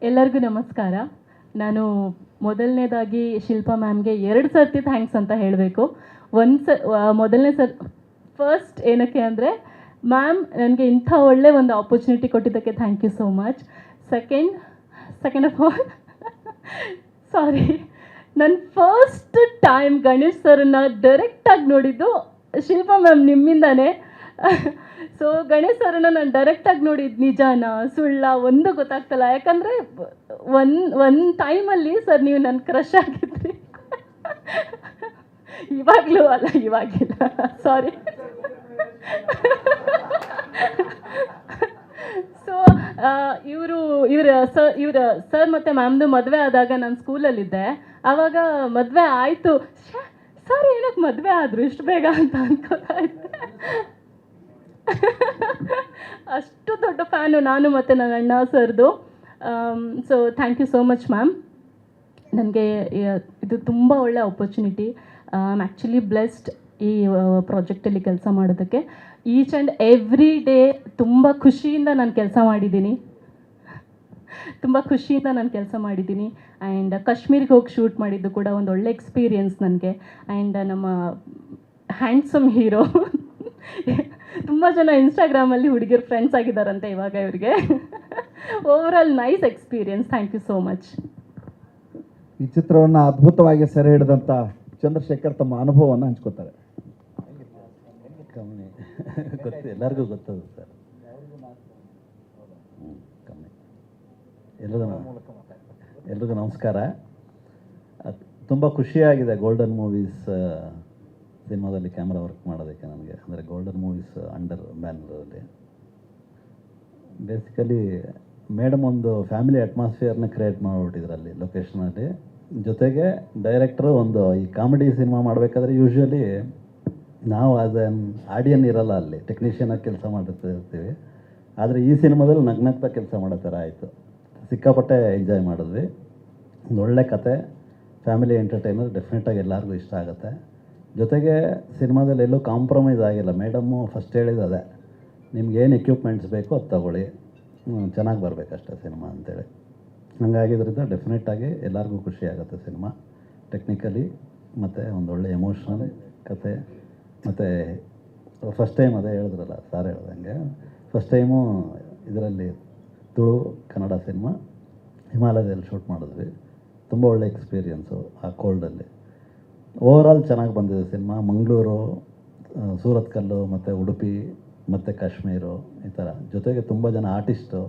ಎಲ್ಲರಿಗೂ ನಮಸ್ಕಾರ. ನಾನು ಮೊದಲನೇದಾಗಿ ಶಿಲ್ಪಾ ಮ್ಯಾಮ್ಗೆ 2 ಸರ್ತಿ ಥ್ಯಾಂಕ್ಸ್ ಅಂತ ಹೇಳಬೇಕು. ಮೊದಲನೇ ಫಸ್ಟ್ ಏನಕ್ಕೆ ಅಂದರೆ, ಮ್ಯಾಮ್ ನನಗೆ ಇಂಥ ಒಳ್ಳೆ ಒಂದು ಆಪರ್ಚುನಿಟಿ ಕೊಟ್ಟಿದ್ದಕ್ಕೆ thank you so much. Second of all sorry, ನನ್ನ ಫಸ್ಟ್ ಟೈಮ್ ಗಣೇಶ್ ಸರ್ನ ಡೈರೆಕ್ಟಾಗಿ ನೋಡಿದ್ದು ಶಿಲ್ಪಾ ಮ್ಯಾಮ್ ನಿಮ್ಮಿಂದಾನೇ. ಸೊ ಗಣೇಶ್ ಸರ್ನ ನಾನು ಡೈರೆಕ್ಟಾಗಿ ನೋಡಿದ್ದು ನಿಜಾನ ಸುಳ್ಳ ಒಂದು ಗೊತ್ತಾಗ್ತಲ್ಲ. ಯಾಕಂದರೆ ಒಂದು ಟೈಮಲ್ಲಿ ಸರ್ ನೀವು ನನ್ನ ಕ್ರಶ್ ಆಗಿದ್ರಿ. ಇವಾಗಲೂ ಅಲ್ಲ, ಇವಾಗಿಲ್ಲ, ಸಾರಿ. ಸೊ ಇವ್ರ ಸರ್ ಮತ್ತು ಮ್ಯಾಮ್ದು ಮದುವೆ ಆದಾಗ ನಾನು ಸ್ಕೂಲಲ್ಲಿದ್ದೆ. ಆವಾಗ ಮದುವೆ ಆಯಿತು, ಸರ್ ಏನಕ್ಕೆ ಮದುವೆ ಆದರು ಇಷ್ಟು ಬೇಗ ಅಂತ ಅನ್ಕೋತಾಯಿದ್ದೆ. ಅಷ್ಟು ದೊಡ್ಡ ಫ್ಯಾನು ನಾನು ಮತ್ತು ನನ್ನ ಅಣ್ಣ ಸರ್ದು. So thank you so much ma'am. ನನಗೆ ಇದು ತುಂಬ ಒಳ್ಳೆ opportunity. I am actually blessed ಈ ಪ್ರಾಜೆಕ್ಟಲ್ಲಿ ಕೆಲಸ ಮಾಡೋದಕ್ಕೆ. ಈಚ್ ಆ್ಯಂಡ್ ಎವ್ರಿ ಡೇ ತುಂಬ ಖುಷಿಯಿಂದ ನಾನು ಕೆಲಸ ಮಾಡಿದ್ದೀನಿ. ಆ್ಯಂಡ್ ಕಾಶ್ಮೀರಿಗೆ ಹೋಗಿ ಶೂಟ್ ಮಾಡಿದ್ದು ಕೂಡ ಒಂದು ಒಳ್ಳೆ ಎಕ್ಸ್ಪೀರಿಯನ್ಸ್ ನನಗೆ. ಆ್ಯಂಡ್ ನಮ್ಮ ಹ್ಯಾಂಡ್ಸಮ್ ಹೀರೋ ತುಂಬ ಜನ ಇನ್ಸ್ಟಾಗ್ರಾಮಲ್ಲಿ ಹುಡುಗಿರು ಫ್ರೆಂಡ್ಸ್ ಆಗಿದ್ದಾರಂತೆ ಇವಾಗ ಇವರಿಗೆ. Overall nice experience. Thank you so much. ಈ ಚಿತ್ರವನ್ನು ಅದ್ಭುತವಾಗಿ ಸೆರೆ ಹಿಡಿದಂಥ ಚಂದ್ರಶೇಖರ್ ತಮ್ಮ ಅನುಭವವನ್ನು ಹಂಚ್ಕೋತಾರೆ. ಕಮ್ಮಿ ಗೊತ್ತು, ಎಲ್ಲರಿಗೂ ಗೊತ್ತದು ಸರ್. ಕಮ್ಮಿ. ಎಲ್ರಿಗೂ ನಮಸ್ಕಾರ. ತುಂಬ ಖುಷಿಯಾಗಿದೆ ಗೋಲ್ಡನ್ ಮೂವೀಸ್ ಸಿನಿಮಾದಲ್ಲಿ ಕ್ಯಾಮ್ರಾ ವರ್ಕ್ ಮಾಡೋದಕ್ಕೆ ನನಗೆ. ಅಂದರೆ ಗೋಲ್ಡನ್ ಮೂವೀಸ್ ಅಂಡರ್ ಬ್ಯಾನರಲ್ಲಿ ಬೇಸಿಕಲಿ ಮೇಡಮ್ ಒಂದು ಫ್ಯಾಮಿಲಿ ಅಟ್ಮಾಸ್ಫಿಯರ್ನ ಕ್ರಿಯೇಟ್ ಮಾಡಿಬಿಟ್ಟಿದ್ರಲ್ಲಿ ಲೊಕೇಶನಲ್ಲಿ. ಜೊತೆಗೆ ಡೈರೆಕ್ಟ್ರು ಒಂದು ಈ ಕಾಮಿಡಿ ಸಿನಿಮಾ ಮಾಡಬೇಕಾದ್ರೆ ಯೂಶ್ವಲಿ ನಾವು ಆ್ಯಸ್ ಆನ್ ಆಡಿಯನ್ ಇರಲ್ಲ, ಅಲ್ಲಿ ಟೆಕ್ನಿಷಿಯನಾಗಿ ಕೆಲಸ ಮಾಡಿರ್ತೀವಿ. ಆದರೆ ಈ ಸಿನಿಮಾದಲ್ಲಿ ನಗ್ನಗ್ತಾ ಕೆಲಸ ಮಾಡೋ ಥರ ಆಯಿತು. ಸಿಕ್ಕಾಪಟ್ಟೆ ಎಂಜಾಯ್ ಮಾಡಿದ್ವಿ. ಒಂದು ಒಳ್ಳೆ ಕತೆ, ಫ್ಯಾಮಿಲಿ ಎಂಟರ್ಟೈನರ್, ಡೆಫಿನೆಟಾಗಿ ಎಲ್ಲರಿಗೂ ಇಷ್ಟ ಆಗುತ್ತೆ. ಜೊತೆಗೆ ಸಿನಿಮಾದಲ್ಲಿ ಎಲ್ಲೂ ಕಾಂಪ್ರಮೈಸ್ ಆಗಿಲ್ಲ. ಮೇಡಮ್ಮು ಫಸ್ಟ್ ಹೇಳಿದ್ದು ಅದೇ, ನಿಮ್ಗೇನು ಎಕ್ವಿಪ್ಮೆಂಟ್ಸ್ ಬೇಕೋ ಅದು ತಗೊಳ್ಳಿ, ಚೆನ್ನಾಗಿ ಬರಬೇಕಷ್ಟೇ ಸಿನಿಮಾ ಅಂತೇಳಿ. ಹಂಗಾಗಿದ್ದರಿಂದ ಡೆಫಿನೆಟಾಗಿ ಎಲ್ಲರಿಗೂ ಖುಷಿ ಆಗುತ್ತೆ ಸಿನಿಮಾ ಟೆಕ್ನಿಕಲಿ, ಮತ್ತು ಒಂದೊಳ್ಳೆ ಎಮೋಷ್ನಲ್ ಕತೆ. ಮತ್ತು ಫಸ್ಟ್ ಟೈಮ್ ಅದೇ ಹೇಳಿದ್ರಲ್ಲ ಸಾರ್ ಹೇಳ್ದಂಗೆ, ಫಸ್ಟ್ ಟೈಮು ಇದರಲ್ಲಿ ತುಳು ಕನ್ನಡ ಸಿನಿಮಾ ಹಿಮಾಲಯದಲ್ಲಿ ಶೂಟ್ ಮಾಡಿದ್ವಿ. ತುಂಬ ಒಳ್ಳೆ ಎಕ್ಸ್ಪೀರಿಯನ್ಸು ಆ ಕೋಲ್ಡಲ್ಲಿ. ಓವರಾಲ್ ಚೆನ್ನಾಗಿ ಬಂದಿದೆ ಸಿನಿಮಾ. ಮಂಗಳೂರು, ಸೂರತ್ಕಲ್ಲು ಮತ್ತು ಉಡುಪಿ ಮತ್ತು ಕಾಶ್ಮೀರು ಈ ಥರ, ಜೊತೆಗೆ ತುಂಬ ಜನ ಆರ್ಟಿಸ್ಟು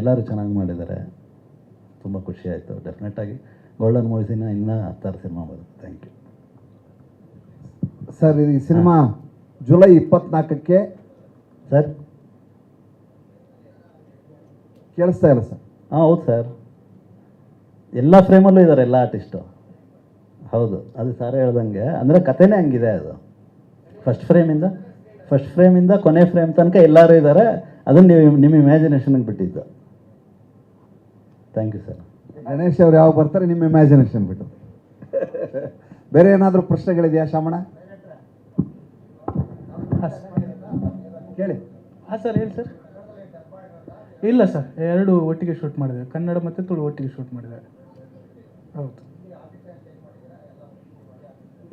ಎಲ್ಲರೂ ಚೆನ್ನಾಗಿ ಮಾಡಿದ್ದಾರೆ. ತುಂಬ ಖುಷಿ ಆಯಿತು. ಡೆಫಿನೆಟಾಗಿ ಗೋಲ್ಡನ್ ಮೂವೀಸಿನ ಇನ್ನೂ 10 ಸಿನಿಮಾ ಬರುತ್ತೆ. Thank you sir. ಈ ಸಿನಿಮಾ ಜುಲೈ 24ಕ್ಕೆ ಸರ್. ಕೇಳಿಸ್ತಾ ಇಲ್ಲ ಸರ್? ಹೌದು ಸರ್, ಎಲ್ಲ ಫ್ರೇಮಲ್ಲೂ ಇದ್ದಾರೆ ಎಲ್ಲ ಆರ್ಟಿಸ್ಟು. ಹೌದು, ಅದು ಸಾರೇ ಹೇಳ್ದಂಗೆ. ಅಂದರೆ ಕಥೆನೇ ಹಂಗಿದೆ ಅದು. ಫಸ್ಟ್ ಫ್ರೇಮಿಂದ ಕೊನೆ ಫ್ರೇಮ್ ತನಕ ಎಲ್ಲರೂ ಇದ್ದಾರೆ. ಅದನ್ನು ನೀವು ನಿಮ್ಮ ಇಮ್ಯಾಜಿನೇಷನ್ಗೆ ಬಿಟ್ಟಿದ್ದು. Thank you sir. ಗಣೇಶ್ ಅವ್ರು ಯಾವಾಗ ಬರ್ತಾರೆ ನಿಮ್ಮ ಇಮ್ಯಾಜಿನೇಷನ್ ಬಿಟ್ಟು. ಬೇರೆ ಏನಾದರೂ ಪ್ರಶ್ನೆಗಳಿದೆಯಾ ಶಾಮಣ್ಣ? ಕೇಳಿ. ಹಾಂ ಸರ್, ಹೇಳಿ ಸರ್. ಇಲ್ಲ ಸರ್, 2 ಒಟ್ಟಿಗೆ ಶೂಟ್ ಮಾಡಿದೆ, ಕನ್ನಡ ಮತ್ತು ತುಳು ಒಟ್ಟಿಗೆ ಶೂಟ್ ಮಾಡಿದೆ. ಹೌದು.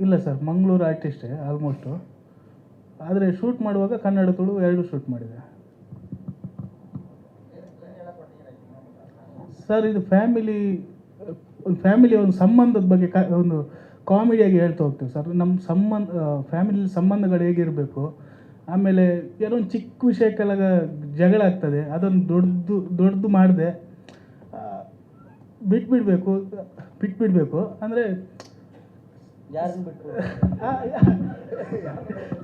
ಇಲ್ಲ ಸರ್, ಮಂಗಳೂರು ಆರ್ಟಿಸ್ಟೇ ಆಲ್ಮೋಸ್ಟು. ಆದರೆ ಶೂಟ್ ಮಾಡುವಾಗ ಕನ್ನಡ ತುಳು 2 ಶೂಟ್ ಮಾಡಿದೆ ಸರ್. ಇದು ಫ್ಯಾಮಿಲಿ ಒಂದು ಸಂಬಂಧದ ಬಗ್ಗೆ ಒಂದು ಕಾಮಿಡಿಯಾಗಿ ಹೇಳ್ತಾ ಹೋಗ್ತೀವಿ ಸರ್. ನಮ್ಮ ಫ್ಯಾಮಿಲಿ ಸಂಬಂಧಗಳು ಹೇಗಿರಬೇಕು, ಆಮೇಲೆ ಏನೋ ಒಂದು ಚಿಕ್ಕ ವಿಷಯಕ್ಕೆಲ್ಲ ಜಗಳ ಆಗ್ತದೆ, ಅದನ್ನು ದೊಡ್ಡದು ಮಾಡದೆ ಬಿಟ್ಬಿಡಬೇಕು. ಅಂದರೆ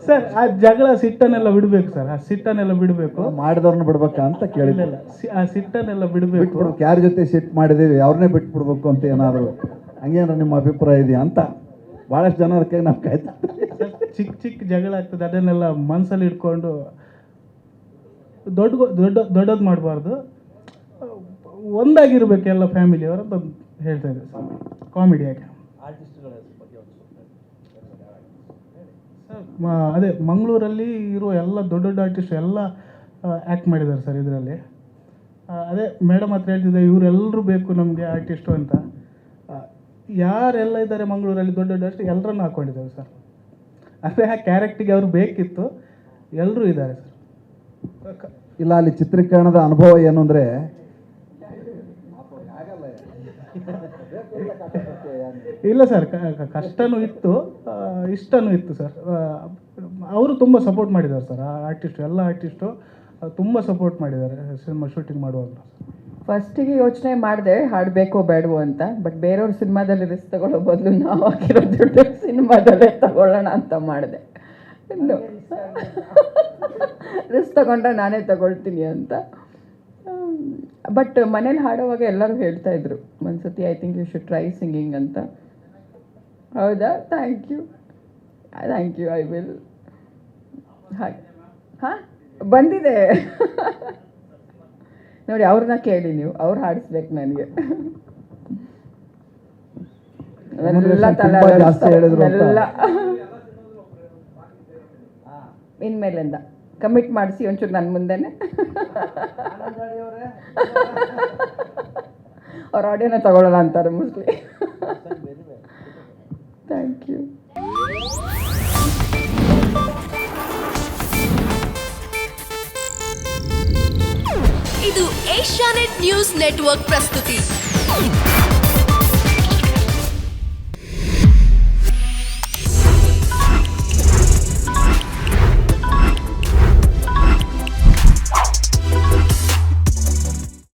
ಸರ್, ಆ ಜಗಳ ಸಿಟ್ಟನ್ನೆಲ್ಲ ಬಿಡಬೇಕು ಸರ್. ಆ ಸಿಟ್ಟನ್ನೆಲ್ಲ ಬಿಡಬೇಕು. ಮಾಡಿದವ್ರನ್ನ ಬಿಡ್ಬೇಕಾ ಅಂತ ಕೇಳಿಲ್ಲ. ಆ ಸಿಟ್ಟನ್ನೆಲ್ಲ ಬಿಡಬೇಕು. ಯಾರ ಜೊತೆ ಸಿಟ್ಟು ಮಾಡಿದ್ದೀವಿ ಅವ್ರನ್ನೇ ಬಿಟ್ಬಿಡ್ಬೇಕು ಅಂತ ಏನಾದರೂ ಹಂಗೇನಾದ್ರು ನಿಮ್ಮ ಅಭಿಪ್ರಾಯ ಇದೆಯಾ ಅಂತ ಭಾಳಷ್ಟು ಜನ ಅದಕ್ಕೆ ನಾವು ಕಾಯ್ತಾ. ಚಿಕ್ಕ ಜಗಳ ಆಗ್ತದೆ, ಅದನ್ನೆಲ್ಲ ಮನಸ್ಸಲ್ಲಿ ಇಟ್ಕೊಂಡು ದೊಡ್ಡದು ಮಾಡಬಾರ್ದು, ಒಂದಾಗಿರ್ಬೇಕು ಎಲ್ಲ ಫ್ಯಾಮಿಲಿಯವರು ಅಂತ ಹೇಳ್ತಾ ಇದ್ದಾರೆ ಸರ್. ಕಾಮಿಡಿಯಾಗಿ ಅದೇ ಮಂಗಳೂರಲ್ಲಿ ಇರೋ ಎಲ್ಲ ದೊಡ್ಡ ಆರ್ಟಿಸ್ಟ್ ಎಲ್ಲ ಆ್ಯಕ್ಟ್ ಮಾಡಿದ್ದಾರೆ ಸರ್ ಇದರಲ್ಲಿ. ಅದೇ ಮೇಡಮ್ ಹತ್ರ ಹೇಳ್ತಿದ್ದೆ, ಇವರೆಲ್ಲರೂ ಬೇಕು ನಮಗೆ ಆರ್ಟಿಸ್ಟು ಅಂತ. ಯಾರೆಲ್ಲ ಇದ್ದಾರೆ ಮಂಗಳೂರಲ್ಲಿ ದೊಡ್ಡ ದೊಡ್ಡ ಅಷ್ಟು ಎಲ್ಲರನ್ನು ಹಾಕ್ಕೊಂಡಿದ್ದೇವೆ ಸರ್. ಅಂದರೆ ಆ ಕ್ಯಾರೆಕ್ಟಿಗೆ ಅವ್ರು ಬೇಕಿತ್ತು, ಎಲ್ಲರೂ ಇದ್ದಾರೆ ಸರ್. ಇಲ್ಲ, ಅಲ್ಲಿ ಚಿತ್ರೀಕರಣದ ಅನುಭವ ಏನು ಅಂದರೆ, ಇಲ್ಲ ಸರ್, ಕಷ್ಟನೂ ಇತ್ತು, ಇಷ್ಟನೂ ಇತ್ತು ಸರ್. ಅವರು ತುಂಬ ಸಪೋರ್ಟ್ ಮಾಡಿದ್ದಾರೆ ಸರ್. ಆ ಆರ್ಟಿಸ್ಟು, ಎಲ್ಲ ಆರ್ಟಿಸ್ಟು ತುಂಬ ಸಪೋರ್ಟ್ ಮಾಡಿದ್ದಾರೆ ಸಿನಿಮಾ ಶೂಟಿಂಗ್ ಮಾಡುವಾಗ. ಫಸ್ಟಿಗೆ ಯೋಚನೆ ಮಾಡಿದೆ ಹಾಡಬೇಕೋ ಬೇಡವೋ ಅಂತ, ಬಟ್ ಬೇರೆಯವ್ರ ಸಿನಿಮಾದಲ್ಲಿ ರಿಸ್ಕ್ ತಗೊಳ್ಳೋ ಬದಲು ನಾವು ಹಾಕಿರೋ ದುಡ್ಡು ಸಿನಿಮಾದಲ್ಲೇ ತಗೊಳ್ಳೋಣ ಅಂತ ಮಾಡಿದೆ. ಇನ್ನು ರಿಸ್ಕ್ ತಗೊಂಡ್ರೆ ನಾನೇ ತಗೊಳ್ತೀನಿ ಅಂತ. ಬಟ್ ಮನೇಲಿ ಹಾಡೋವಾಗ ಎಲ್ಲರೂ ಹೇಳ್ತಾ ಇದ್ರು ಒಂದ್ಸತಿ, I think you should try singing ಅಂತ. ಹೌದಾ? Thank you, I will. ಹಾಗೆ ಹಾಂ ಬಂದಿದೆ ನೋಡಿ, ಅವ್ರನ್ನ ಕೇಳಿ ನೀವು, ಅವ್ರು ಹಾಡಿಸ್ಬೇಕು ನನಗೆ. ಎಲ್ಲ ತುಂಬಾ ಜಾಸ್ತಿ ಹೇಳಿದ್ರು ಅಂತ. ಎಲ್ಲ ಇನ್ಮೇಲಿಂದ ಕಮಿಟ್ ಮಾಡಿಸಿ ಒಂಚೂರು ನನ್ನ ಮುಂದೆನೆ. ಅವ್ರ ಆಡಿಯೋನ ತಗೊಳ್ಳಲ್ಲ ಅಂತಾರೆ ಮೋಸ್ಟ್ಲಿ. Thank you. ಇದು ಏಷ್ಯಾನೆಟ್ ನ್ಯೂಸ್ ನೆಟ್ವರ್ಕ್ ಪ್ರಸ್ತುತಿ.